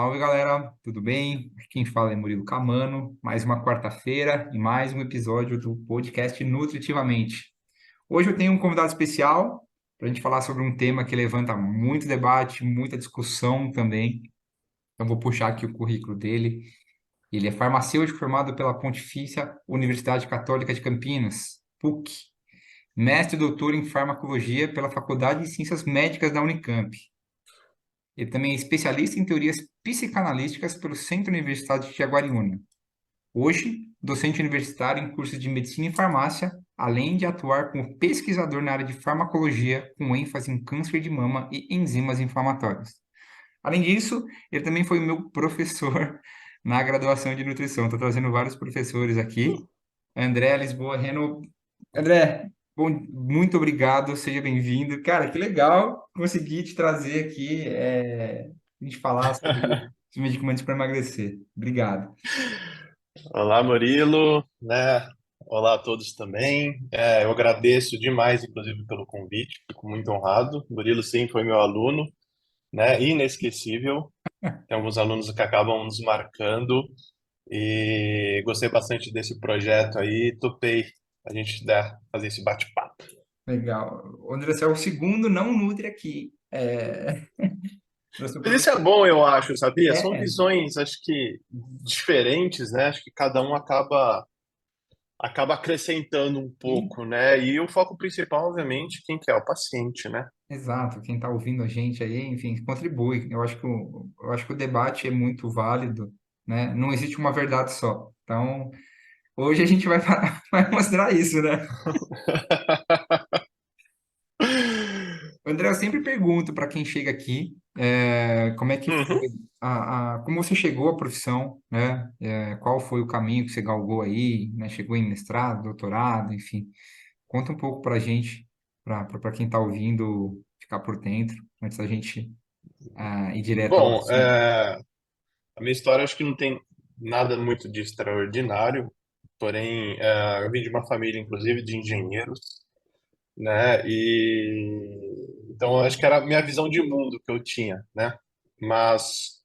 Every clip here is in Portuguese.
Salve galera, tudo bem? Aqui quem fala é Murilo Camano, mais uma quarta-feira e mais um episódio do podcast Nutritivamente. Hoje eu tenho um convidado especial para a gente falar sobre um tema que levanta muito debate, muita discussão também. Então vou puxar aqui o currículo dele. Ele é farmacêutico formado pela Pontifícia Universidade Católica de Campinas, PUC, mestre e doutor em farmacologia pela Faculdade de Ciências Médicas da Unicamp. Ele também é especialista em teorias psicanalísticas pelo Centro Universitário de Jaguariúna. Hoje, docente universitário em cursos de medicina e farmácia, além de atuar como pesquisador na área de farmacologia, com ênfase em câncer de mama e enzimas inflamatórias. Além disso, ele também foi o meu professor na graduação de nutrição. Estou trazendo vários professores aqui. André Lisboa Reno. André, bom, muito obrigado, seja bem-vindo. Cara, que legal conseguir te trazer aqui, a gente falar sobre os medicamentos para emagrecer. Obrigado. Olá, Murilo, né? Olá a todos também. Eu agradeço demais, inclusive, pelo convite. Fico muito honrado. Murilo, sim, foi meu aluno, né? Inesquecível. Tem alguns alunos que acabam nos marcando e gostei bastante desse projeto aí. Topei a gente fazer esse bate-papo. Legal. O André, você é o segundo não nutre aqui. Eu sou Mas isso é professor. bom, eu acho, sabia? São É, visões, acho que diferentes, né? Acho que cada um acaba acrescentando um sim, pouco, né? E o foco principal, obviamente, quem que é? O paciente, né? exato. Quem está ouvindo a gente aí, enfim, contribui. Eu acho que o debate é muito válido, né? Não existe uma verdade só. Então, hoje a gente vai, vai mostrar isso, né? André, eu sempre pergunto para quem chega aqui, como é que Uhum. foi, como você chegou à profissão, né? Qual foi o caminho que você galgou aí, né? Chegou em mestrado, doutorado, enfim. Conta um pouco para a gente, para quem está ouvindo ficar por dentro, antes da gente ir direto ao Bom, assunto. a minha história acho que não tem nada muito de extraordinário, porém, eu vim de uma família, inclusive, de engenheiros, né? E então eu acho que era a minha visão de mundo que eu tinha, né? Mas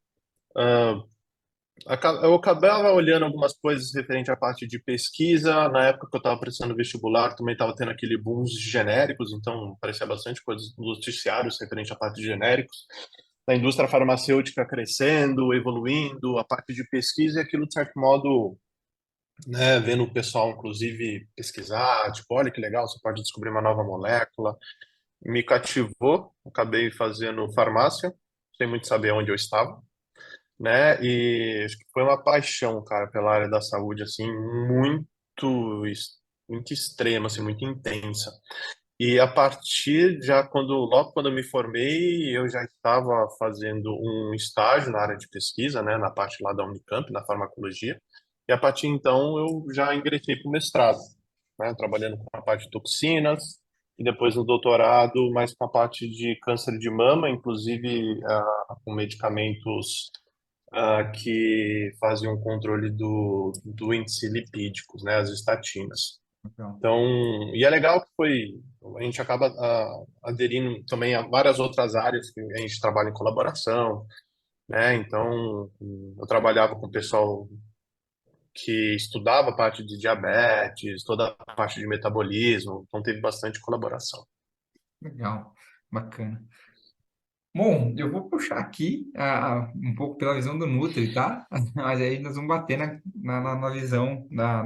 eu acabava olhando algumas coisas referente à parte de pesquisa. Na época que eu estava prestando vestibular, também estava tendo aquele boom de genéricos, então aparecia bastante coisas nos noticiários referente à parte de genéricos. A indústria farmacêutica crescendo, evoluindo, a parte de pesquisa e aquilo, de certo modo, né, vendo o pessoal, inclusive, pesquisar, tipo, olha que legal, você pode descobrir uma nova molécula. Me cativou, acabei fazendo farmácia, sem muito saber onde eu estava, né? E acho que foi uma paixão, cara, pela área da saúde, assim, muito extrema, assim, muito intensa. E a partir já logo quando eu me formei, eu já estava fazendo um estágio na área de pesquisa, né, na parte lá da Unicamp, na farmacologia. E a partir então eu já ingressei para o mestrado, né, trabalhando com a parte de toxinas e depois no doutorado mais com a parte de câncer de mama, inclusive com medicamentos que fazem um controle do índice lipídicos, né, as estatinas. Então, Então, e é legal que a gente acaba aderindo também a várias outras áreas que a gente trabalha em colaboração, né? Então, eu trabalhava com o pessoal que estudava a parte de diabetes, toda a parte de metabolismo, então teve bastante colaboração. legal, bacana. Bom, eu vou puxar aqui um pouco pela visão do Nutri, tá? Mas aí nós vamos bater na visão da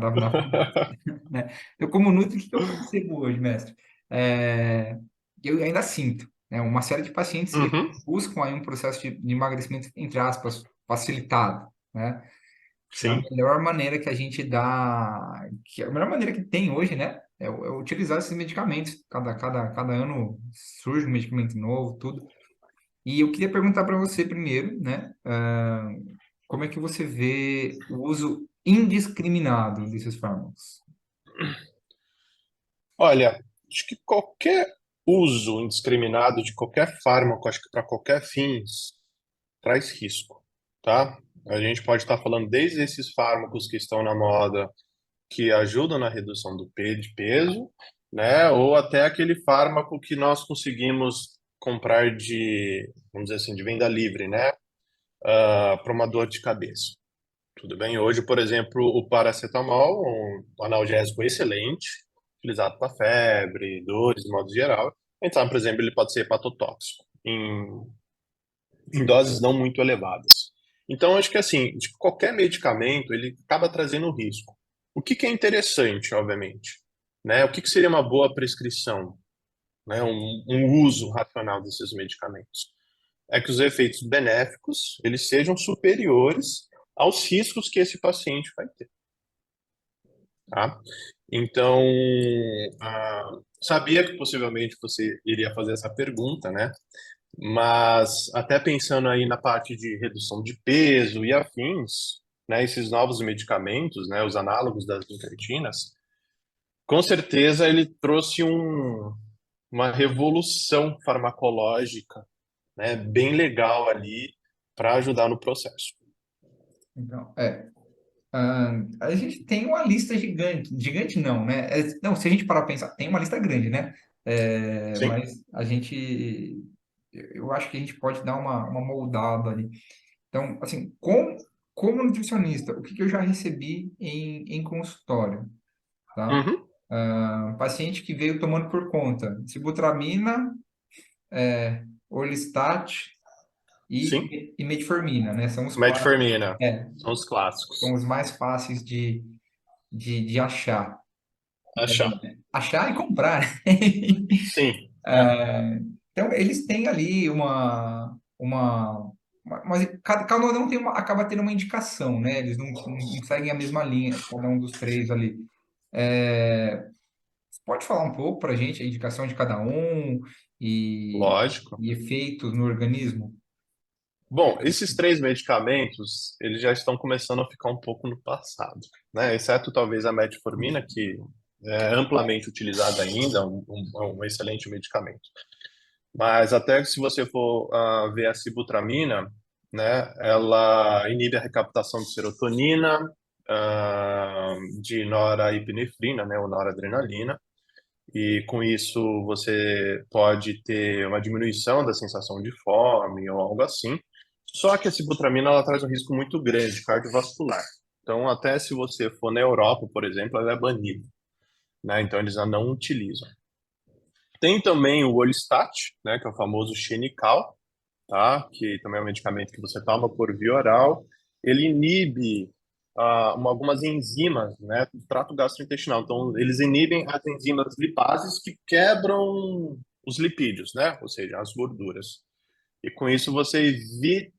né? Eu, como Nutri, o que que eu percebo hoje, mestre? É, eu ainda sinto, né? Uma série de pacientes eles Uhum, buscam aí um processo de emagrecimento, entre aspas, facilitado, né? Que é a sim. melhor maneira que a gente dá, que é a melhor maneira que tem hoje, né? É utilizar esses medicamentos. Cada ano surge um medicamento novo, tudo. E eu queria perguntar para você primeiro, né? Como é que você vê o uso indiscriminado desses fármacos? Olha, acho que qualquer uso indiscriminado de qualquer fármaco, acho que para qualquer fins, traz risco, tá? A gente pode estar falando desde esses fármacos que estão na moda, que ajudam na redução de peso, né? Ou até aquele fármaco que nós conseguimos comprar vamos dizer assim, de venda livre, né? para uma dor de cabeça. Tudo bem? Hoje, por exemplo, o paracetamol, um analgésico excelente, utilizado para febre, dores, de modo geral. Então, por exemplo, ele pode ser hepatotóxico em doses não muito elevadas. Então, acho que assim, tipo, qualquer medicamento, ele acaba trazendo risco. O que que é interessante, obviamente, né? O que que seria uma boa prescrição, né? Um uso racional desses medicamentos? É que os efeitos benéficos, eles sejam superiores aos riscos que esse paciente vai ter, tá? Então, sabia que possivelmente você iria fazer essa pergunta, né? Mas até pensando aí na parte de redução de peso e afins, né, esses novos medicamentos, né, os análogos das incretinas, com certeza ele trouxe uma revolução farmacológica, né, bem legal ali para ajudar no processo. Então, a gente tem uma lista gigante, gigante não, né? Não, se a gente parar para pensar, tem uma lista grande, né? Sim. Mas eu acho que a gente pode dar uma moldada ali. Então, assim, como nutricionista, o que que eu já recebi em consultório, tá? Uhum. Paciente que veio tomando por conta, sibutramina, Orlistat Sim. e metformina, né? São os quatro, Metformina. é, São os são clássicos. os mais fáceis de achar. Achar. Achar e comprar, né? Sim. Então, eles têm ali mas cada um tem acaba tendo uma indicação, né? Eles não seguem a mesma linha, cada um dos três ali. Você pode falar um pouco para a gente a indicação de cada um e, Lógico. e efeitos no organismo? Bom, esses três medicamentos, eles já estão começando a ficar um pouco no passado, né? Exceto talvez a metformina, que é amplamente utilizada ainda, um excelente medicamento. Mas até se você for ver a sibutramina, né, ela inibe a recaptação de serotonina, de norepinefrina, né, ou noradrenalina, e com isso você pode ter uma diminuição da sensação de fome ou algo assim. Só que a sibutramina ela traz um risco muito grande cardiovascular. Então, até se você for na Europa, por exemplo, ela é banida, né? Então, eles já não utilizam. Tem também o Orlistat, né, que é o famoso Xenical, tá? Que também é um medicamento que você toma por via oral. Ele inibe algumas enzimas, né, do trato gastrointestinal. Então, eles inibem as enzimas lipases que quebram os lipídios, né? Ou seja, as gorduras. E com isso você evita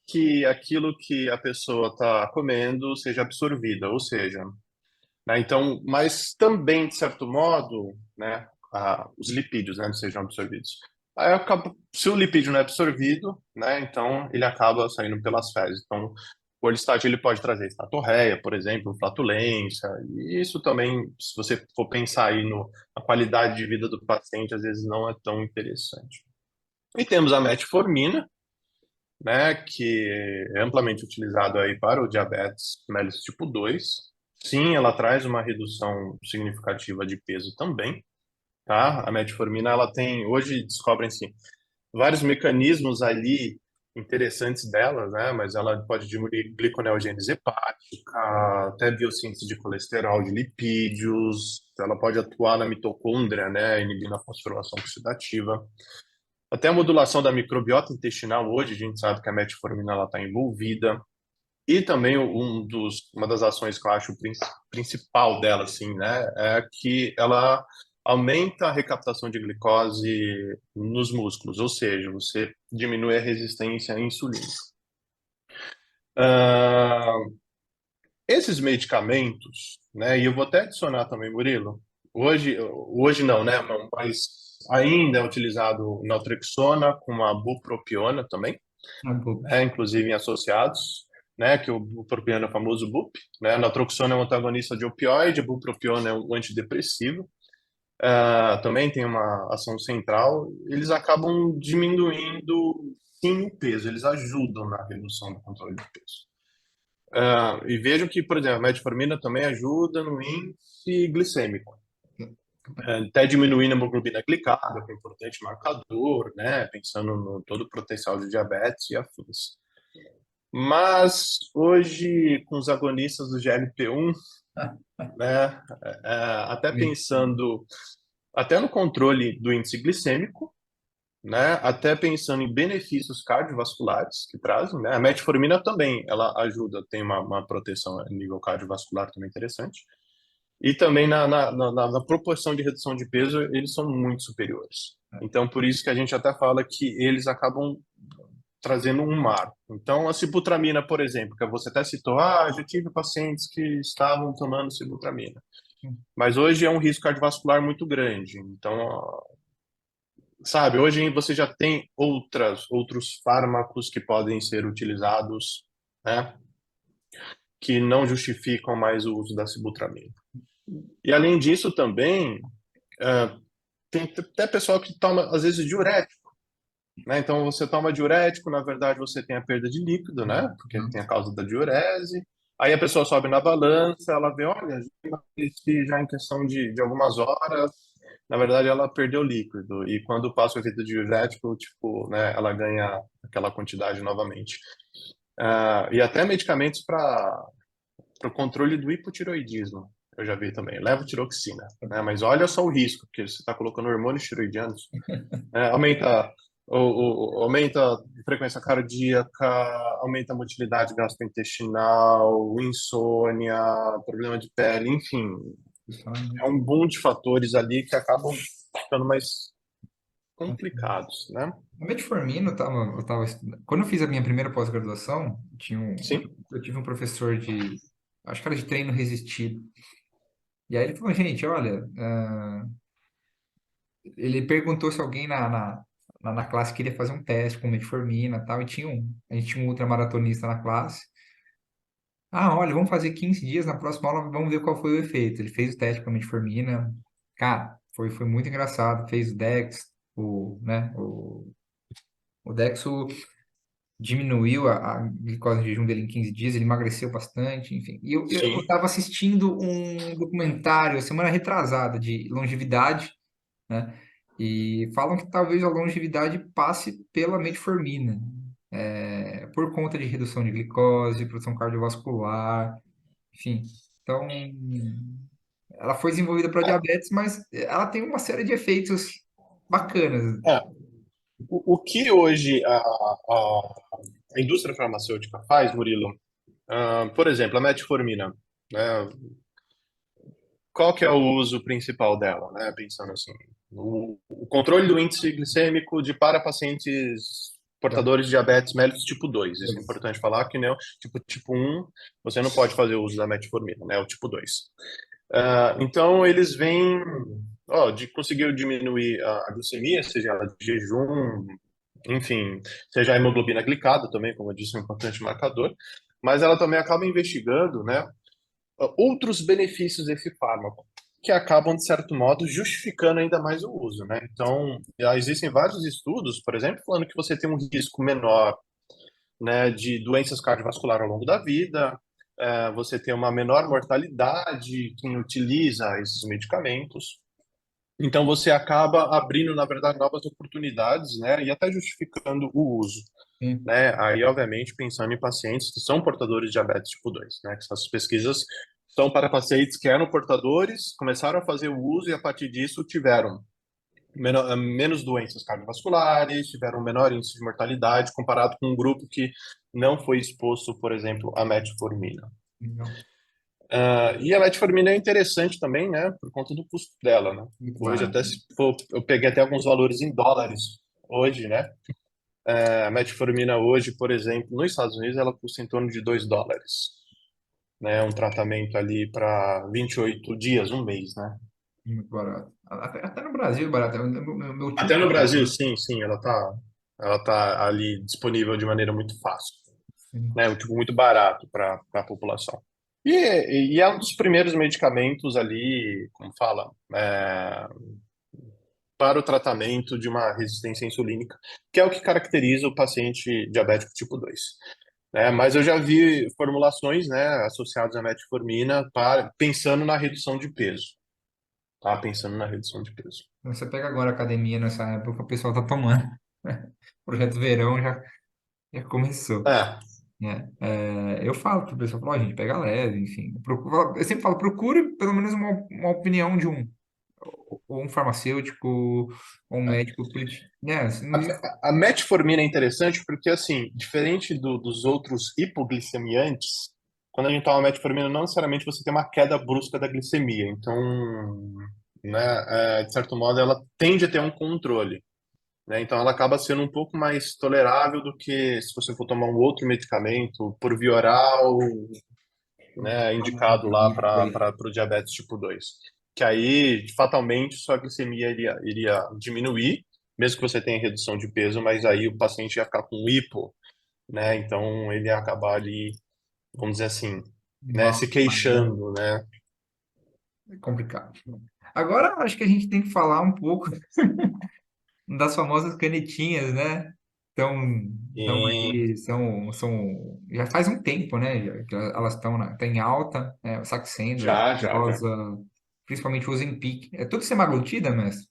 que aquilo que a pessoa está comendo seja absorvida, ou seja, né, então, mas também, de certo modo, né, os lipídios, né, não sejam absorvidos. Aí se o lipídio não é absorvido, né, então ele acaba saindo pelas fezes. Então, o Orlistat ele pode trazer estatorreia, por exemplo, flatulência, e isso também, se você for pensar aí na qualidade de vida do paciente, às vezes não é tão interessante. E temos a metformina, né, que é amplamente utilizado aí para o diabetes mellitus tipo 2. Sim, ela traz uma redução significativa de peso também, tá? A metformina, ela tem, hoje descobrem-se vários mecanismos ali interessantes dela, né? Mas ela pode diminuir gliconeogênese hepática, até biossíntese de colesterol, de lipídios, ela pode atuar na mitocôndria, né? Inibindo a fosforilação oxidativa. Até a modulação da microbiota intestinal, hoje a gente sabe que a metformina ela está envolvida. E também uma das ações que eu acho principal dela, assim, né, é que ela aumenta a recaptação de glicose nos músculos, ou seja, você diminui a resistência à insulina. Ah, esses medicamentos, né, e eu vou até adicionar também, Murilo, hoje não, né, mas ainda é utilizado naltrexona com a bupropiona também, Ah, boa. né, inclusive em associados, né, que o bupropiona é o famoso BUP, né, naltrexona é um antagonista de opioide, a bupropiona é um antidepressivo, também tem uma ação central, eles acabam diminuindo sim o peso, eles ajudam na redução do controle do peso. E vejam que, por exemplo, a metformina também ajuda no índice glicêmico, até diminuindo a hemoglobina glicada, que é um importante marcador, né, pensando no todo o potencial de diabetes e afins. Mas hoje, com os agonistas do GLP-1, né, até pensando até no controle do índice glicêmico, né, até pensando em benefícios cardiovasculares que trazem, né, a metformina também, ela ajuda, tem uma proteção a nível cardiovascular também interessante, e também na proporção de redução de peso, eles são muito superiores. Então, por isso que a gente até fala que eles acabam trazendo um marco. Então, a sibutramina, por exemplo, que você até citou, já tive pacientes que estavam tomando sibutramina. Mas hoje é um risco cardiovascular muito grande. Então, sabe, hoje você já tem outros fármacos que podem ser utilizados, né, que não justificam mais o uso da sibutramina. E além disso também, ah, tem até pessoal que toma, às vezes, diurético, né? Então, você toma diurético, na verdade, você tem a perda de líquido, né? Porque tem a causa da diurese. Aí a pessoa sobe na balança, ela vê, olha, já emagreci já em questão de algumas horas. Na verdade, ela perdeu líquido. E quando passa o efeito diurético, tipo, né, ela ganha aquela quantidade novamente. E até medicamentos para o controle do hipotiroidismo. Eu já vi também. Levotiroxina, né? Mas olha só o risco, porque você está colocando hormônios tiroidianos, aumenta aumenta a frequência cardíaca, aumenta a motilidade gastrointestinal, insônia, problema de pele, enfim, é um boom de fatores ali que acabam ficando mais complicados, né? A metformina, eu tava quando eu fiz a minha primeira pós-graduação, Sim, eu tive um professor acho que era de treino resistido. E aí ele falou, gente, olha, ele perguntou se alguém na classe queria fazer um teste com metformina e tal, e a gente tinha um ultramaratonista na classe. Ah, olha, vamos fazer 15 dias, na próxima aula vamos ver qual foi o efeito. Ele fez o teste com a metformina, cara, foi muito engraçado, fez o Dex, o Dex diminuiu a glicose de jejum dele em 15 dias, ele emagreceu bastante, enfim. E eu sim. estava assistindo um documentário semana retrasada de longevidade, né? E falam que talvez a longevidade passe pela metformina, por conta de redução de glicose, produção cardiovascular, enfim. Então, ela foi desenvolvida para diabetes, mas ela tem uma série de efeitos bacanas. É, o que hoje a indústria farmacêutica faz, Murilo, por exemplo, a metformina, né? Qual que é o uso principal dela, né? Pensando assim, o controle do índice glicêmico para pacientes portadores de diabetes mellitus tipo 2. Isso é Diabetes. importante falar, que não, tipo 1, você não pode fazer uso da metformina, né? O tipo 2. Então, eles vêm, de conseguir diminuir a glicemia, seja ela de jejum, enfim, seja a hemoglobina glicada também, como eu disse, é um importante marcador, mas ela também acaba investigando, né, outros benefícios desse fármaco, que acabam, de certo modo, justificando ainda mais o uso, né? Então, já existem vários estudos, por exemplo, falando que você tem um risco menor, né, de doenças cardiovasculares ao longo da vida, você tem uma menor mortalidade quem utiliza esses medicamentos. Então, você acaba abrindo, na verdade, novas oportunidades, né, e até justificando o uso, Sim. né? Aí, obviamente, pensando em pacientes que são portadores de diabetes tipo 2, né? Que essas pesquisas são para pacientes que eram portadores, começaram a fazer o uso e, a partir disso, tiveram menos doenças cardiovasculares, tiveram menor índice de mortalidade comparado com um grupo que não foi exposto, por exemplo, à metformina. Legal. E a metformina é interessante também, né? Por conta do custo dela, né? Muito Hoje, barato. até se for, eu peguei até alguns valores em dólares hoje, né? A metformina hoje, por exemplo, nos Estados Unidos, ela custa em torno de US$ 2, né? Um tratamento ali para 28 dias, um mês, né? Muito barato. Até no Brasil é barato. Meu tio Até no tem. Brasil, sim, sim, ela tá ali disponível de maneira muito fácil, Sim. né? Tipo, muito barato para a população. E é um dos primeiros medicamentos ali, como fala, para o tratamento de uma resistência insulínica, que é o que caracteriza o paciente diabético tipo 2. Né? Mas eu já vi formulações, né, associadas à metformina pensando na redução de peso, tá? Pensando na redução de peso. Você pega agora a academia nessa época, o pessoal tá tomando. Projeto Verão já começou. É, né? Eu falo para o pessoal, falo, "Ó, gente, pega leve, enfim. Eu sempre falo, procure pelo menos uma opinião de ou um farmacêutico, ou um médico, né? A metformina é interessante porque, assim, diferente dos outros hipoglicemiantes, quando a gente toma metformina, não necessariamente você tem uma queda brusca da glicemia. Então, né, de certo modo, ela tende a ter um controle, né? Então, ela acaba sendo um pouco mais tolerável do que se você for tomar um outro medicamento por via oral, né, indicado lá para o diabetes tipo 2, que aí fatalmente sua glicemia iria diminuir, mesmo que você tenha redução de peso, mas aí o paciente ia ficar com hipo, né? Então ele ia acabar ali, vamos dizer assim, né, Mal, se queixando, né? é complicado. Agora, acho que a gente tem que falar um pouco das famosas canetinhas, né? Então E aí já faz um tempo, né? Que elas estão tá em alta, né? O Saxenda, a já. Victoza, principalmente o Ozempic. É tudo semaglutida, mestre?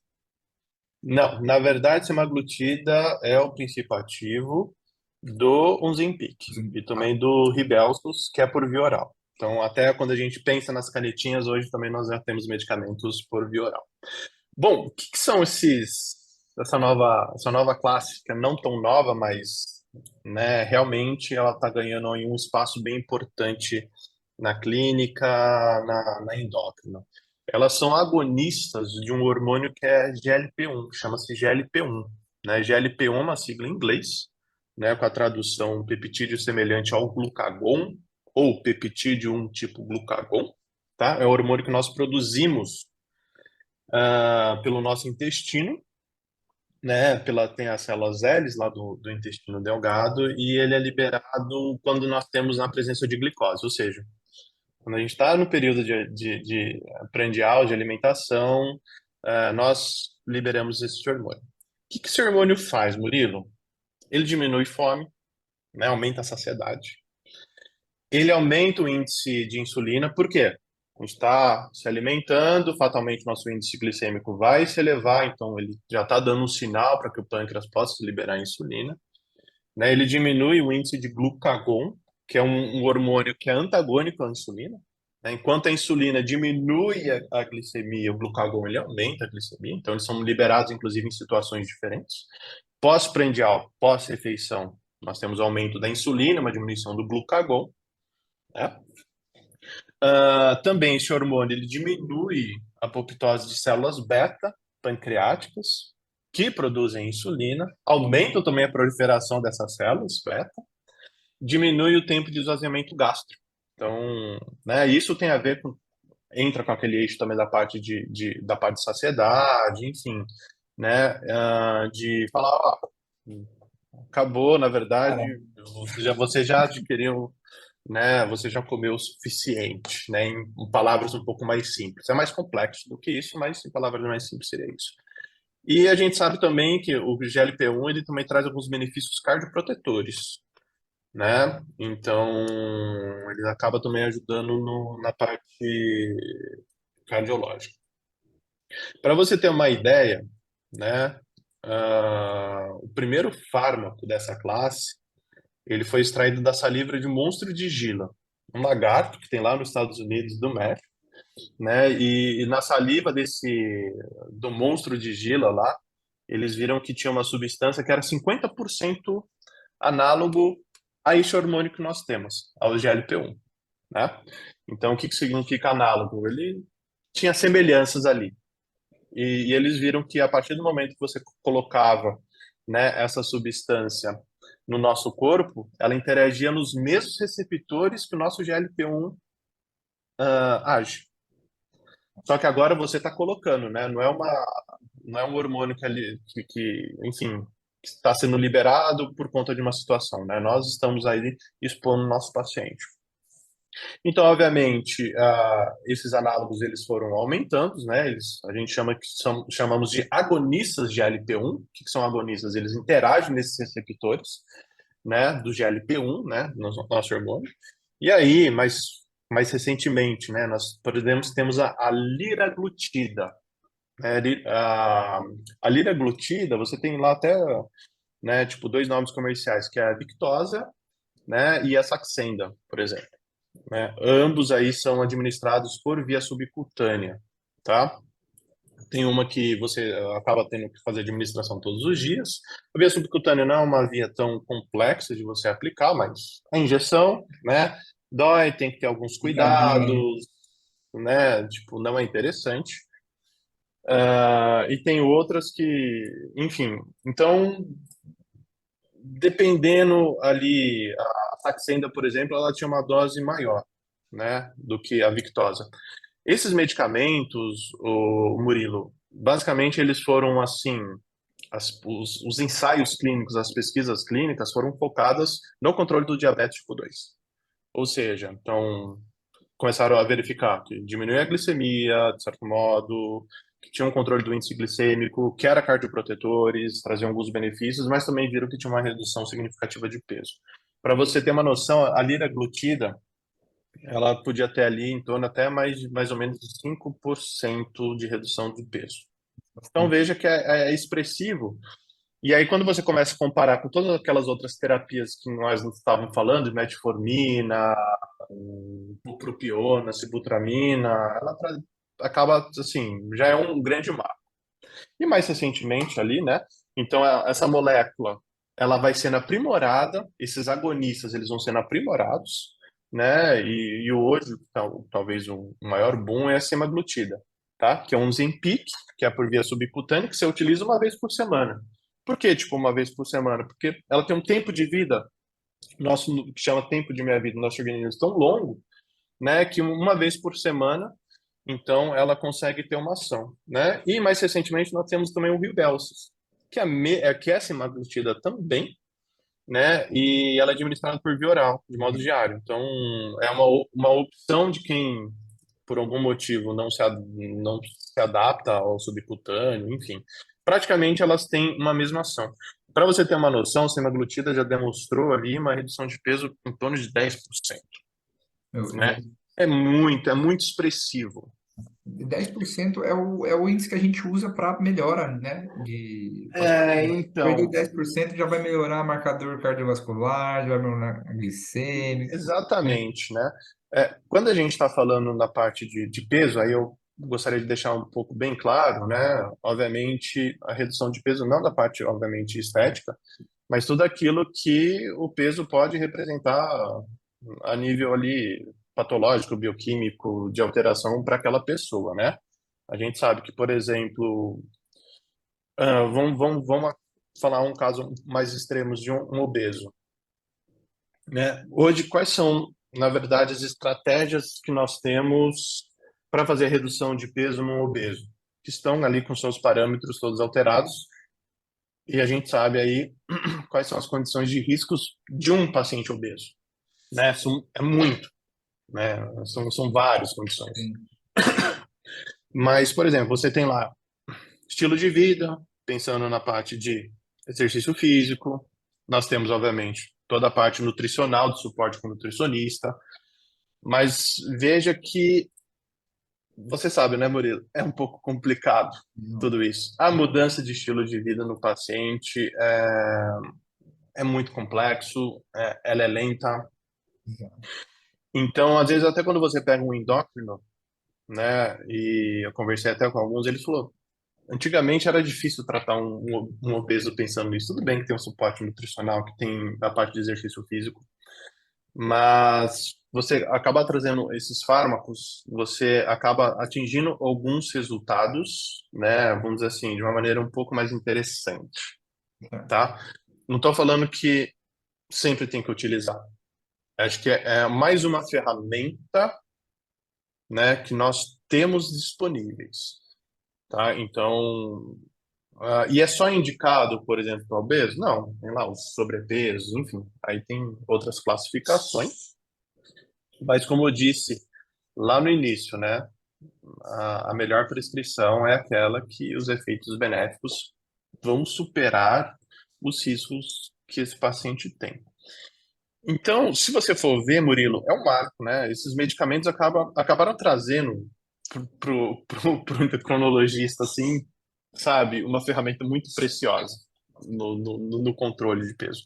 Não, na verdade, semaglutida é o princípio ativo do Ozempic e Ah, também do Rybelsus, que é por via oral. Então, até quando a gente pensa nas canetinhas, hoje também nós já temos medicamentos por via oral. Bom, o que são essa nova classe, que é não tão nova, mas, né, realmente ela está ganhando aí um espaço bem importante na clínica, na endócrina. Elas são agonistas de um hormônio que é GLP-1, chama-se GLP-1, né? GLP-1 é uma sigla em inglês, né, com a tradução peptídeo semelhante ao glucagon ou peptídeo 1 tipo glucagon, tá? É o hormônio que nós produzimos pelo nosso intestino, né? Tem as células L lá do intestino delgado e ele é liberado quando nós temos a presença de glicose, ou seja, quando a gente está no período de prandial, de alimentação, nós liberamos esse hormônio. O que esse hormônio faz, Murilo? Ele diminui fome, né? Aumenta a saciedade. Ele aumenta o índice de insulina, por quê? A gente está se alimentando, fatalmente nosso índice glicêmico vai se elevar, então ele já está dando um sinal para que o pâncreas possa liberar insulina, né? Ele diminui o índice de glucagon, que é um hormônio que é antagônico à insulina, né? Enquanto a insulina diminui a glicemia, o glucagon ele aumenta a glicemia, então eles são liberados inclusive em situações diferentes. Pós-prandial, pós-refeição, nós temos aumento da insulina, uma diminuição do glucagon, né? Também esse hormônio ele diminui a apoptose de células beta pancreáticas que produzem insulina, aumentam também a proliferação dessas células beta, diminui o tempo de esvaziamento gástrico. Então, né, isso tem a ver com entra com aquele eixo também da parte da parte de saciedade, enfim, né, de falar, ó, acabou, na verdade, cara, você já adquiriu, né? Você já comeu o suficiente, né? Em palavras um pouco mais simples. É mais complexo do que isso, mas em palavras mais simples seria isso. E a gente sabe também que o GLP-1 ele também traz alguns benefícios cardioprotetores, né? Então, ele acaba também ajudando na parte cardiológica. Para você ter uma ideia, né? O primeiro fármaco dessa classe ele foi extraído da saliva de um monstro de Gila, um lagarto que tem lá nos Estados Unidos do México, né? E na saliva do monstro de Gila lá, eles viram que tinha uma substância que era 50% análogo a esse hormônio que nós temos, ao GLP-1, né? Então, o que significa análogo? Ele tinha semelhanças ali. E eles viram que a partir do momento que você colocava, né, essa substância no nosso corpo, ela interagia nos mesmos receptores que o nosso GLP-1 age. Só que agora você está colocando, né? Não é um hormônio enfim, que está sendo liberado por conta de uma situação, né? Nós estamos aí expondo o nosso paciente. Então, obviamente, esses análogos eles foram aumentando, né? A gente chamamos de agonistas de GLP-1. O que são agonistas? Eles interagem nesses receptores, né, do GLP-1, né, no nosso hormônio. E aí, mais recentemente, né, nós temos a liraglutida. Né, a liraglutida, você tem lá até, né, tipo, dois nomes comerciais, que é a Victoza né? E a Saxenda, por exemplo, né? Ambos aí são administrados por via subcutânea, tá? Tem uma que você acaba tendo que fazer administração todos os dias. A via subcutânea não é uma via tão complexa de você aplicar, mas a injeção, né, dói, tem que ter alguns Picadinho, né? cuidados, né, tipo, não é interessante. E tem outras que, enfim, então, dependendo ali, a Saxenda, por exemplo, ela tinha uma dose maior, né, do que a Victoza. Esses medicamentos, o Murilo, basicamente eles foram assim, os ensaios clínicos, as pesquisas clínicas foram focadas no controle do diabetes tipo 2. Ou seja, então começaram a verificar que diminuía a glicemia, de certo modo, que tinha um controle do índice glicêmico, que era cardioprotetores, traziam alguns benefícios, mas também viram que tinha uma redução significativa de peso. Para você ter uma noção, a liraglutida, ela podia ter ali em torno até mais ou menos de 5% de redução de peso. Então Bastante. veja que é expressivo. E aí quando você começa a comparar com todas aquelas outras terapias que nós não estávamos falando, metformina, bupropiona, sibutramina, acaba assim, já é um grande marco. E mais recentemente ali, né? Então essa molécula, ela vai sendo aprimorada, esses agonistas, eles vão sendo aprimorados, né? E hoje, talvez o maior boom é a semaglutida, tá? Que é um Ozempic, que é por via subcutânea, que você utiliza uma vez por semana. Por que, tipo, uma vez por semana? Porque ela tem um tempo de vida, nosso, que chama tempo de meia-vida, no nosso organismo tão longo, né? Que uma vez por semana então, ela consegue ter uma ação, né? E mais recentemente nós temos também o Ribelsis, que é semaglutida também, né? E ela é administrada por via oral, de modo diário. Então, é uma opção de quem, por algum motivo, não se adapta ao subcutâneo, enfim. Praticamente elas têm uma mesma ação. Para você ter uma noção, a semaglutida já demonstrou ali uma redução de peso em torno de 10%, Eu, né? É muito expressivo. 10% é o índice que a gente usa para melhora, né? Perder Então, 10% já vai melhorar marcador cardiovascular, já vai melhorar a glicêmica, né? exatamente, né? Quando a gente está falando na parte de peso, aí eu gostaria de deixar um pouco bem claro, né? Obviamente, a redução de peso não da parte, obviamente, estética, mas tudo aquilo que o peso pode representar a nível ali patológico, bioquímico, de alteração para aquela pessoa, né? A gente sabe que, por exemplo, vamos falar um caso mais extremos de um obeso, né? Hoje, quais são, na verdade, as estratégias que nós temos para fazer a redução de peso no obeso? Que estão ali com seus parâmetros todos alterados, e a gente sabe aí quais são as condições de riscos de um paciente obeso, né? É muito, né? São várias condições. Sim. Mas, por exemplo, você tem lá estilo de vida, pensando na parte de exercício físico, nós temos, obviamente, toda a parte nutricional, de suporte com o nutricionista, mas veja que, você sabe, né, Murilo? É um pouco complicado Não. tudo isso. A mudança de estilo de vida no paciente é muito complexo, ela é lenta. Exato. Então, às vezes, até quando você pega um endócrino, né, e eu conversei até com alguns, ele falou, antigamente era difícil tratar um obeso pensando nisso. Tudo bem que tem um suporte nutricional, que tem a parte de exercício físico, mas você acaba trazendo esses fármacos, você acaba atingindo alguns resultados, né? Vamos dizer assim, de uma maneira um pouco mais interessante, Exato. tá? Não estou falando que sempre tem que utilizar. Acho que é mais uma ferramenta, né, que nós temos disponíveis, tá? Então, e é só indicado, por exemplo, para obeso? Não, tem lá os sobrepesos, enfim, aí tem outras classificações. Mas como eu disse lá no início, né, a melhor prescrição é aquela que os efeitos benéficos vão superar os riscos que esse paciente tem. Então, se você for ver, Murilo, é um marco, né? Esses medicamentos acabaram trazendo pro endocrinologista, assim, sabe, uma ferramenta muito preciosa no controle de peso.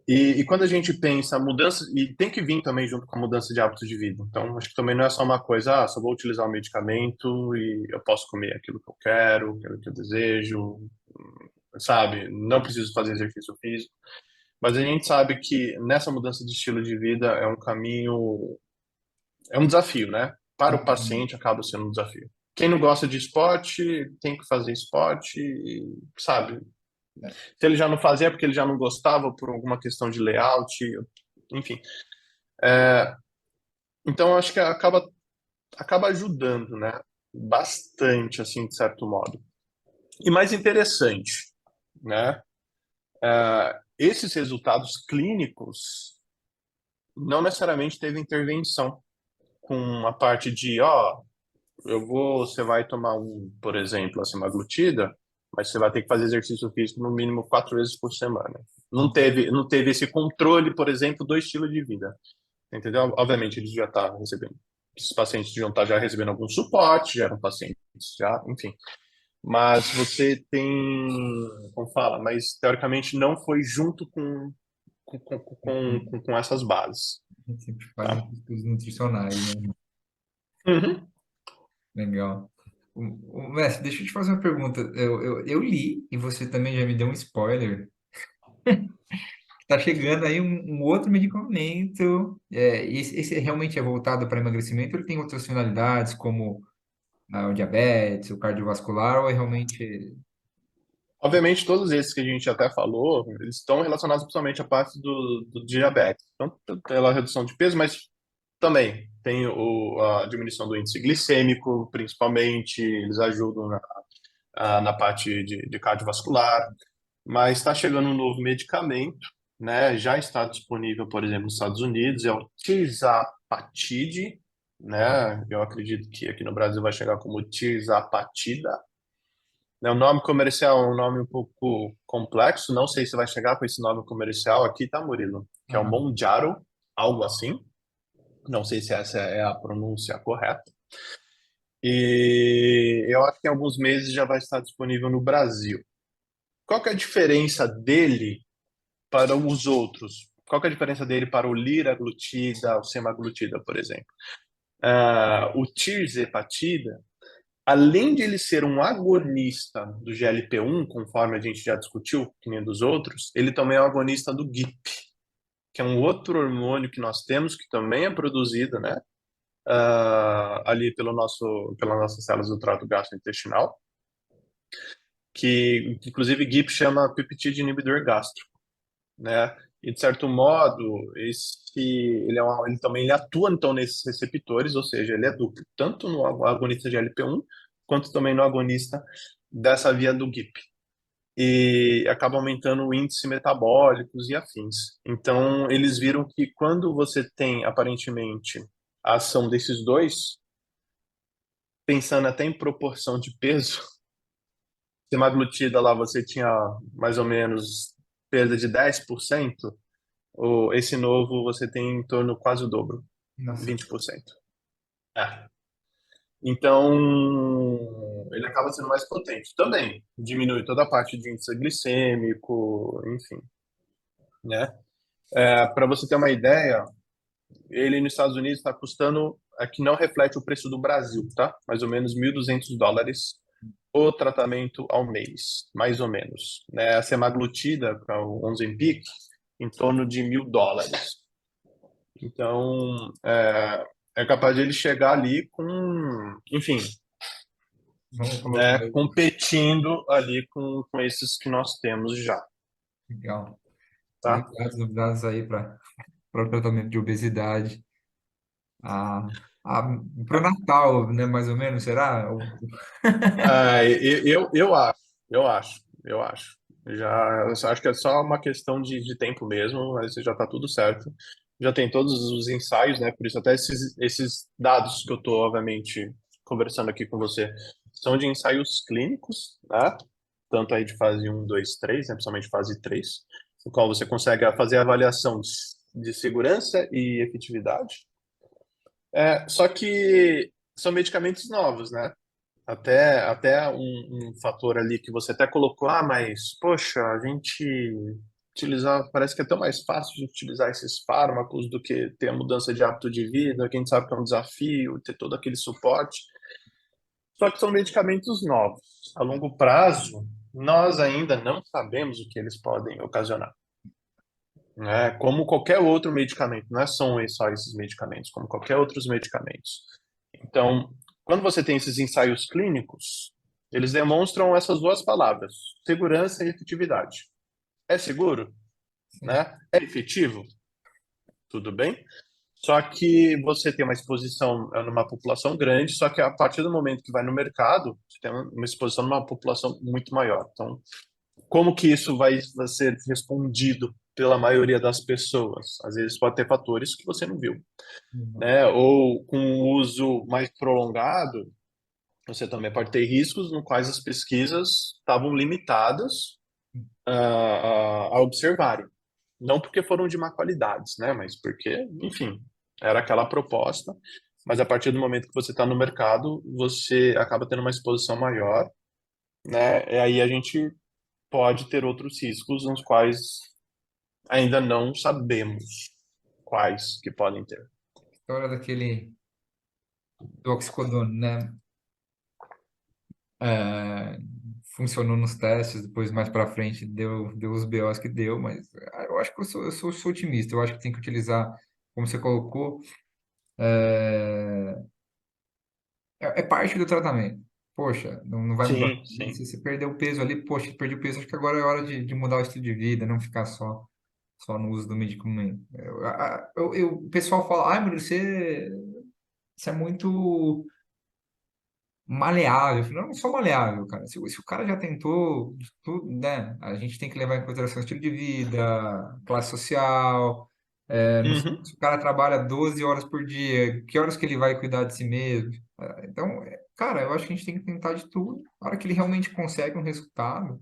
E quando a gente pensa mudança, e tem que vir também junto com a mudança de hábitos de vida. Então, acho que também não é só uma coisa, só vou utilizar o medicamento e eu posso comer aquilo que eu quero, aquilo que eu desejo, sabe? Não preciso fazer exercício físico. Mas a gente sabe que nessa mudança de estilo de vida é um caminho, é um desafio, né? Para o Uhum. paciente acaba sendo um desafio. Quem não gosta de esporte tem que fazer esporte, sabe? Se ele já não fazia é porque ele já não gostava por alguma questão de layout, enfim. Então acho que acaba ajudando, né? Bastante, assim, de certo modo. E mais interessante, né? Esses resultados clínicos não necessariamente teve intervenção com a parte de, você vai tomar por exemplo, a semaglutida, mas você vai ter que fazer exercício físico no mínimo 4 vezes por semana. Não teve esse controle, por exemplo, do estilo de vida. Entendeu? Obviamente, eles já estão recebendo, esses pacientes deviam estar já recebendo algum suporte, já eram pacientes, já, enfim. Mas você tem, como fala, mas teoricamente não foi junto com essas bases, A gente sempre faz tá? estudos nutricionais, né? Uhum. Legal. Mestre, deixa eu te fazer uma pergunta. Eu li, e você também já me deu um spoiler. Tá chegando aí um outro medicamento. Esse realmente é voltado para emagrecimento, ou ele tem outras finalidades, como o diabetes, o cardiovascular, ou é realmente. Obviamente, todos esses que a gente até falou, eles estão relacionados principalmente à parte do diabetes. Tanto pela redução de peso, mas também tem a diminuição do índice glicêmico, principalmente, eles ajudam na parte de cardiovascular. Mas está chegando um novo medicamento, né? Já está disponível, por exemplo, nos Estados Unidos, é o tirzapatide, né? Eu acredito que aqui no Brasil vai chegar como tirzapatida. Né? O nome comercial é um nome um pouco complexo, não sei se vai chegar com esse nome comercial aqui, tá, Murilo? Que é o Aham. Monjaro, algo assim. Não sei se essa é a pronúncia correta. E eu acho que em alguns meses já vai estar disponível no Brasil. Qual que é a diferença dele para os outros? Qual que é a diferença dele para o liraglutida, o semaglutida, por exemplo? O tirzepatida, além de ele ser um agonista do GLP-1, conforme a gente já discutiu, que nem dos outros, ele também é um agonista do GIP, que é um outro hormônio que nós temos, que também é produzido, né, ali pelas nossas células do trato gastrointestinal, que inclusive GIP chama peptide inibidor gástrico, né? E de certo modo, ele também ele atua então nesses receptores, ou seja, ele é duplo, tanto no agonista de LP1 quanto também no agonista dessa via do GIP. E acaba aumentando o índice metabólicos e afins. Então, eles viram que quando você tem aparentemente a ação desses dois, pensando até em proporção de peso, semaglutida lá você tinha mais ou menos perda de 10%. Esse novo você tem em torno quase o dobro, Nossa, 20%. É. Então, ele acaba sendo mais potente. Também diminui toda a parte de índice glicêmico, enfim, né? Para você ter uma ideia, ele nos Estados Unidos está custando, aqui não reflete o preço do Brasil, tá? Mais ou menos US$ 1.200 o tratamento ao mês, mais ou menos. Né? A semaglutida, que é o Ozempic, em torno de US$ 1.000. Então, é capaz de ele chegar ali enfim, vamos colocar né, aí. competindo ali com esses que nós temos já, Legal. tá? Novidades aí para o tratamento de obesidade. Ah, para o Natal, né? Mais ou menos, será? Eu acho. Eu só acho que é só uma questão de tempo mesmo, mas já está tudo certo. Já tem todos os ensaios, né? Por isso até esses dados que eu estou, obviamente, conversando aqui com você são de ensaios clínicos, né? Tanto aí de fase um, 2, 3, né? Principalmente fase 3, no qual você consegue fazer a avaliação de segurança e efetividade. Só que são medicamentos novos, né? Até um fator ali que você até colocou, mas, poxa, a gente utilizar, parece que é tão mais fácil de utilizar esses fármacos do que ter a mudança de hábito de vida, que a gente sabe que é um desafio, ter todo aquele suporte. Só que são medicamentos novos. A longo prazo, nós ainda não sabemos o que eles podem ocasionar, né? Como qualquer outro medicamento, não é só esses medicamentos, como qualquer outros medicamentos. Então, quando você tem esses ensaios clínicos, eles demonstram essas duas palavras, segurança e efetividade. É seguro, Sim. né? É efetivo? Tudo bem? Só que você tem uma exposição numa população grande, só que a partir do momento que vai no mercado, você tem uma exposição numa população muito maior. Então, como que isso vai ser respondido pela maioria das pessoas? Às vezes pode ter fatores que você não viu, Uhum. né? Ou com um uso mais prolongado, você também pode ter riscos no quais as pesquisas estavam limitadas a observarem. Não porque foram de má qualidade, né? Mas porque, enfim, era aquela proposta. Mas a partir do momento que você está no mercado, você acaba tendo uma exposição maior, né? E aí a gente pode ter outros riscos nos quais ainda não sabemos quais que podem ter. História daquele do oxicodone, né? É, funcionou nos testes, depois mais para frente deu os BOs que deu, mas eu acho que eu sou otimista. Eu acho que tem que utilizar, como você colocou, é, é parte do tratamento. Poxa, não vai mudar. Sim, sim. Se você perdeu o peso ali, poxa, perdi o peso, acho que agora é hora de mudar o estilo de vida, não ficar só no uso do medicamento. O pessoal fala, ai, Murilo, você é muito maleável. Eu falei, não, eu não sou maleável, cara. Se o cara já tentou de tudo, né? A gente tem que levar em consideração estilo de vida, classe social. Não sei, Uhum. se o cara trabalha 12 horas por dia, que horas que ele vai cuidar de si mesmo? Então, cara, eu acho que a gente tem que tentar de tudo. Na hora que ele realmente consegue um resultado,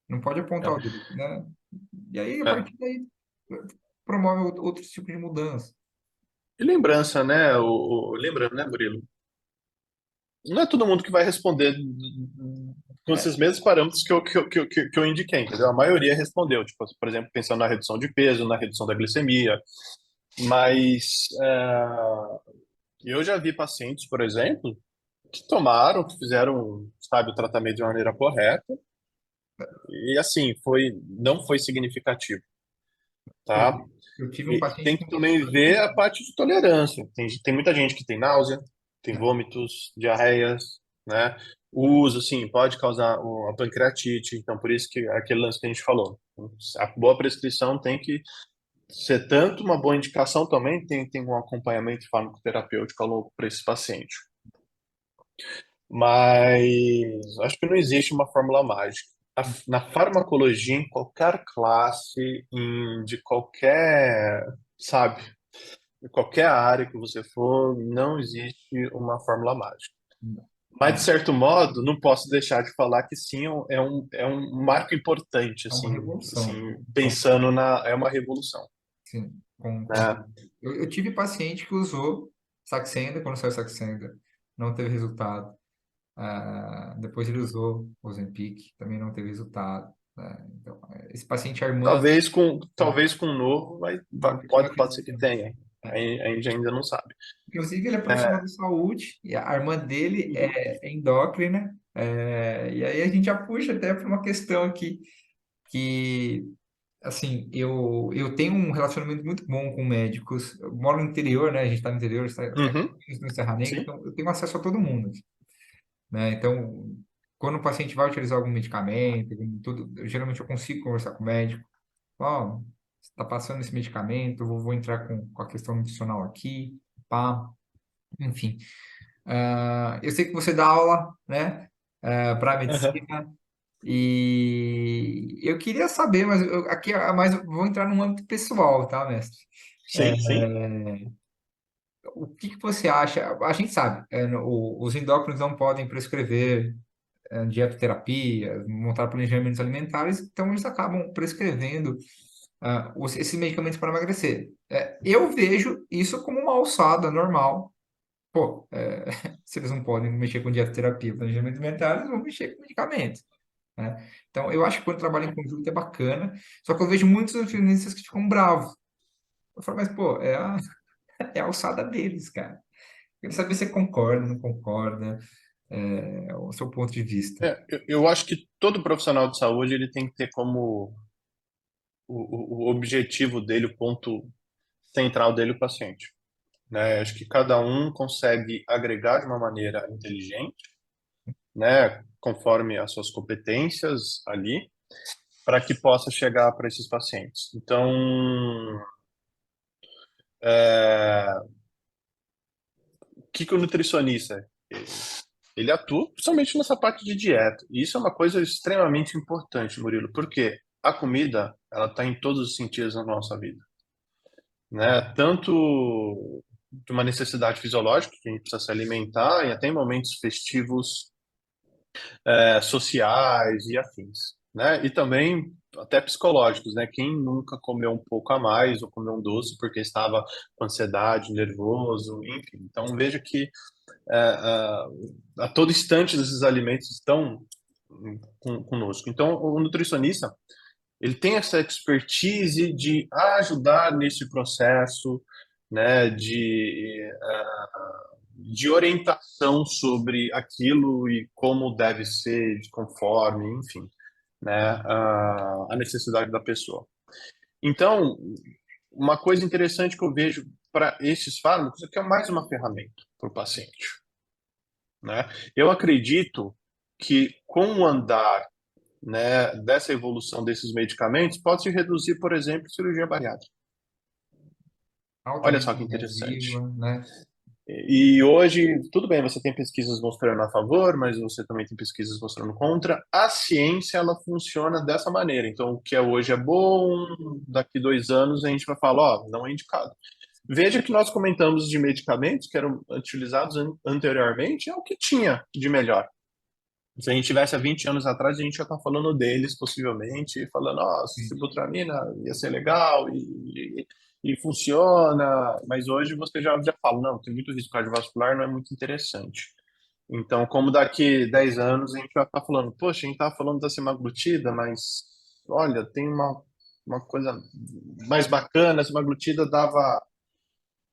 não pode apontar o É, dedo, né? E aí, a é. partir daí, promove outro tipo de mudança. E lembrança, né? Lembrando, né, Murilo? Não é todo mundo que vai responder com É, esses mesmos parâmetros que eu indiquei, entendeu? A maioria respondeu, tipo, por exemplo, pensando na redução de peso, na redução da glicemia, mas eu já vi pacientes, por exemplo, que tomaram, que fizeram, sabe, o tratamento de maneira correta, e assim, não foi significativo, eu, tá? eu tive um E paciente tem com que também ver a parte de tolerância. Tem muita gente que tem náusea, tem vômitos, diarreias, né? O uso, sim, pode causar a pancreatite, então por isso que aquele lance que a gente falou. A boa prescrição tem que ser tanto uma boa indicação também, tem um acompanhamento farmacoterapêutico ao longo para esse paciente. Mas acho que não existe uma fórmula mágica. Na farmacologia, em qualquer classe, de qualquer, sabe, em qualquer área que você for, não existe uma fórmula mágica. Mas, de É, certo modo, não posso deixar de falar que sim, é um marco importante, é uma assim, revolução. pensando é uma revolução, Sim, né? eu tive paciente que usou Saxenda, quando saiu Saxenda, não teve resultado. Depois ele usou Ozempic, também não teve resultado. Então, esse paciente, a irmã, Talvez com o novo, vai pode ser crescer que também. tenha. É. A gente ainda não sabe. Inclusive, ele é profissional É, de saúde, e a irmã dele uhum, é endócrina, e aí a gente já puxa até para uma questão aqui, que assim, eu tenho um relacionamento muito bom com médicos. Eu moro no interior, né? A gente está no interior, está aqui uhum, no Serra Negra, sim, então eu tenho acesso a todo mundo, né? Então, quando o paciente vai utilizar algum medicamento, tudo, geralmente eu consigo conversar com o médico. Ó, você está passando esse medicamento, vou entrar com a questão nutricional aqui, pá, enfim. Eu sei que você dá aula, né? Para uhum, medicina. E eu queria saber, mas aqui é mais vou entrar num âmbito pessoal, tá, mestre? É, sim, sim, o que que você acha? A gente sabe, os endócrinos não podem prescrever dietoterapia, montar planejamentos alimentares, então eles acabam prescrevendo esses medicamentos para emagrecer. Eu vejo isso como uma alçada normal. Pô, se eles não podem mexer com dietoterapia, planejamento alimentar, eles vão mexer com medicamentos. né? Então, eu acho que quando trabalha em conjunto é bacana, só que eu vejo muitos nutricionistas que ficam bravos. Eu falo, mas, pô, é a alçada deles, cara. Eu quero saber se você concorda, não concorda, o seu ponto de vista. Eu acho que todo profissional de saúde ele tem que ter como o objetivo dele, o ponto central dele, o paciente, né? Acho que cada um consegue agregar de uma maneira inteligente, né, conforme as suas competências ali, para que possa chegar para esses pacientes. Então, o que que o nutricionista ele atua principalmente nessa parte de dieta. E isso é uma coisa extremamente importante, Murilo, porque a comida, ela está em todos os sentidos na nossa vida, né? Tanto de uma necessidade fisiológica, que a gente precisa se alimentar, e até em momentos festivos, sociais e afins, né? E também até psicológicos, né? Quem nunca comeu um pouco a mais ou comeu um doce porque estava com ansiedade, nervoso, enfim. Então veja que a todo instante esses alimentos estão conosco. Então o nutricionista ele tem essa expertise de ajudar nesse processo, né? De orientação sobre aquilo e como deve ser, de conforme, enfim, né, a necessidade da pessoa. Então, uma coisa interessante que eu vejo para esses fármacos é que é mais uma ferramenta para o paciente, né? Eu acredito que com o andar, né, dessa evolução desses medicamentos, pode se reduzir, por exemplo, cirurgia bariátrica. Olha só Altamente que interessante. invasiva, né? E hoje, tudo bem, você tem pesquisas mostrando a favor, mas você também tem pesquisas mostrando contra. A ciência, ela funciona dessa maneira. Então, o que é hoje é bom, daqui 2 anos a gente vai falar, ó, não é indicado. Veja que nós comentamos de medicamentos que eram utilizados anteriormente, é o que tinha de melhor. Se a gente tivesse há 20 anos atrás, a gente já está falando deles, possivelmente, e falando, nossa, sibutramina ia ser legal e funciona, mas hoje você já fala, não, tem muito risco cardiovascular, não é muito interessante. Então, como daqui 10 anos a gente vai estar falando, poxa, a gente estava falando da semaglutida, mas olha, tem uma coisa mais bacana, a semaglutida dava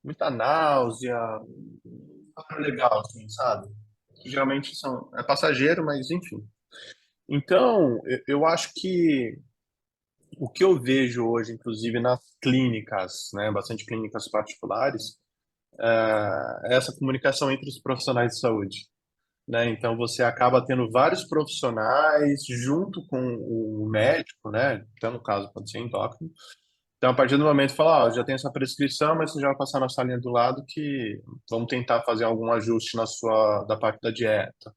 muita náusea, não era legal, assim, sabe? Geralmente é passageiro, mas enfim. Então, eu acho que o que eu vejo hoje, inclusive nas clínicas, né, bastante clínicas particulares, é essa comunicação entre os profissionais de saúde, né? Então, você acaba tendo vários profissionais junto com o médico, né? Então, no caso, pode ser endócrino. Então, a partir do momento que fala, ó, já tem essa prescrição, mas você já vai passar na salinha do lado que vamos tentar fazer algum ajuste da parte da dieta.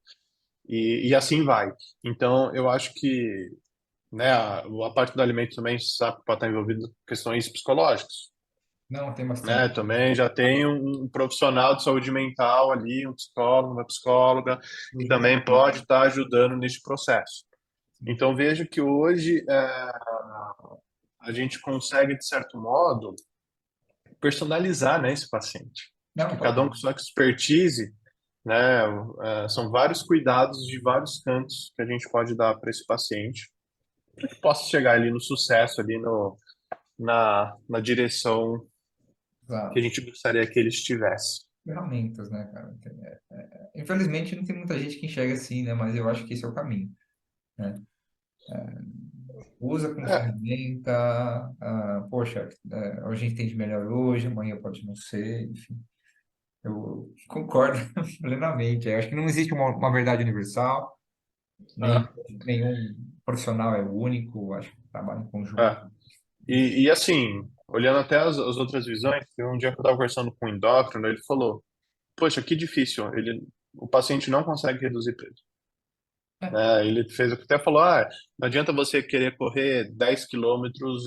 E assim vai. Então, eu acho que, né, a parte do alimento também sabe, pode estar envolvida em questões psicológicas, Não, tem né? bastante. Também já tem um profissional de saúde mental ali, um psicólogo, uma psicóloga, que também pode estar ajudando neste processo. Então, vejo que hoje a gente consegue, de certo modo, personalizar, né, esse paciente. Acho Não, que cada um total. com sua expertise, né, são vários cuidados de vários cantos que a gente pode dar para esse paciente, para que possa chegar ali no sucesso, ali no, na direção que a Exato. gente gostaria que ele estivesse. Ferramentas, né, cara? Infelizmente, não tem muita gente que enxerga assim, né? Mas eu acho que esse é o caminho, né? Usa como É, ferramenta, poxa, a gente entende melhor hoje, amanhã pode não ser, enfim. Eu concordo plenamente. Eu acho que não existe uma verdade universal, nem é, nenhum profissional é único, acho que trabalha em conjunto. é. E assim, olhando até as outras visões, teve um dia que eu estava conversando com um endócrino, ele falou, poxa, que difícil, o paciente não consegue reduzir peso. É, Né? Ele fez até falou, não adianta você querer correr 10 quilômetros,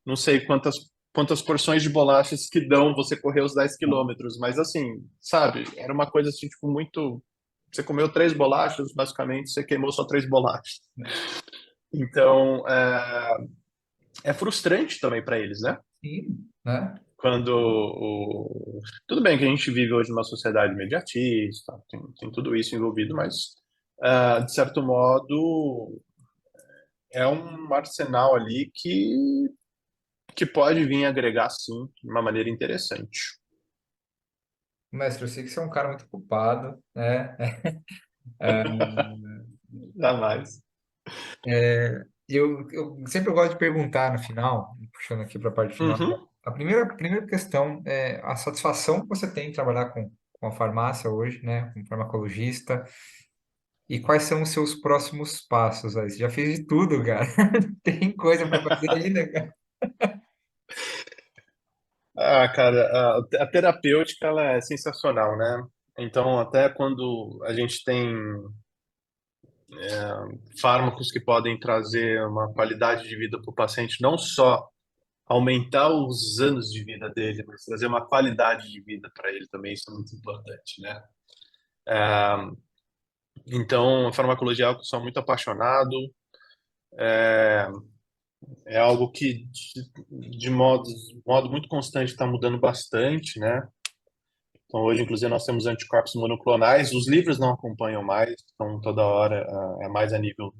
não sei quantas porções de bolachas que dão você correr os 10 quilômetros, mas assim, sabe, era uma coisa assim, tipo, muito... Você comeu 3 bolachas, basicamente, você queimou só 3 bolachas. Então, é frustrante também para eles, né? sim, né? Quando tudo bem que a gente vive hoje numa sociedade imediatista, tem tudo isso envolvido, mas de certo modo, é um arsenal ali que pode vir agregar, sim, de uma maneira interessante. Mestre, eu sei que você é um cara muito ocupado, né? É, Jamais. eu sempre gosto de perguntar no final, puxando aqui para a parte final. Uhum. A primeira questão é a satisfação que você tem em trabalhar com a farmácia hoje, né? Como farmacologista. E quais são os seus próximos passos aí? Você já fez de tudo, cara. Tem coisa para fazer ainda, cara. Cara, a terapêutica ela é sensacional, né? Então, até quando a gente tem fármacos que podem trazer uma qualidade de vida para o paciente, não só aumentar os anos de vida dele, mas trazer uma qualidade de vida para ele também, isso é muito importante, né? Então, a farmacologia é algo que eu sou muito apaixonado, é algo que de modo muito constante está mudando bastante, né? Então, hoje, inclusive, nós temos anticorpos monoclonais. Os livros não acompanham mais, então toda hora é mais a nível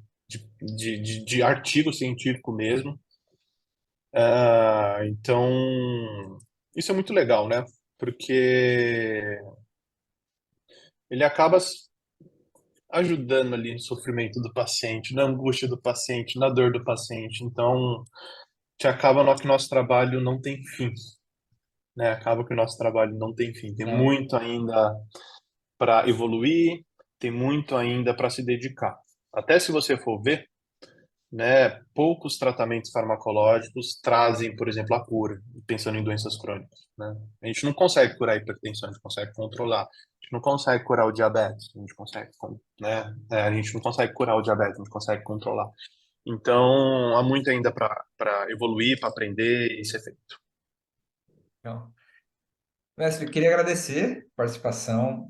de artigo científico mesmo. Então, isso é muito legal, né? Porque ele acaba ajudando ali no sofrimento do paciente, na angústia do paciente, na dor do paciente. Então, te acaba que o nosso trabalho não tem fim, né? Acaba que o nosso trabalho não tem fim. Tem Não, muito ainda para evoluir, tem muito ainda para se dedicar. Até se você for ver, né, poucos tratamentos farmacológicos trazem, por exemplo, a cura, pensando em doenças crônicas, né? A gente não consegue curar a hipertensão, a gente consegue controlar. A gente não consegue curar o diabetes, a gente consegue, né? A gente não consegue curar o diabetes, a gente consegue controlar. Então, há muito ainda para evoluir, para aprender e ser feito. não. Mestre, eu queria agradecer a participação.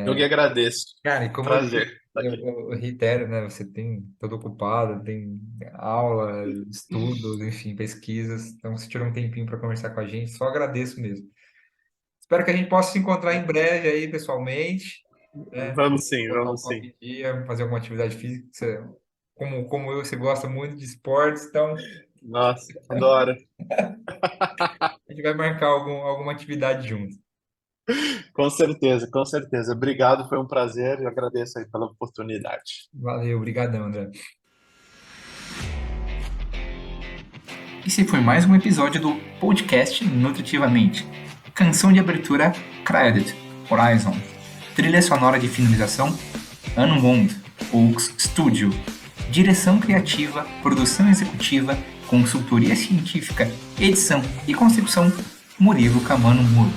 Eu que agradeço. Cara, e como Prazer estar eu, aqui. eu reitero, né? Você tem todo ocupado, tem aula, estudos, enfim, pesquisas. Então, se tiver um tempinho para conversar com a gente, só agradeço mesmo. Espero que a gente possa se encontrar em breve aí, pessoalmente, né? Vamos sim, Botar um vamos papo sim. em dia, fazer alguma atividade física. Como eu, você gosta muito de esportes, então Nossa, adoro. a gente vai marcar alguma atividade junto. Com certeza, com certeza. Obrigado, foi um prazer e agradeço aí pela oportunidade. Valeu, obrigadão, André. Esse foi mais um episódio do podcast Nutritivamente. Canção de abertura Credit, Horizon. Trilha sonora de finalização Unwound, Oaks Studio. Direção criativa, produção executiva, consultoria científica, edição e concepção Murilo Camano Muro.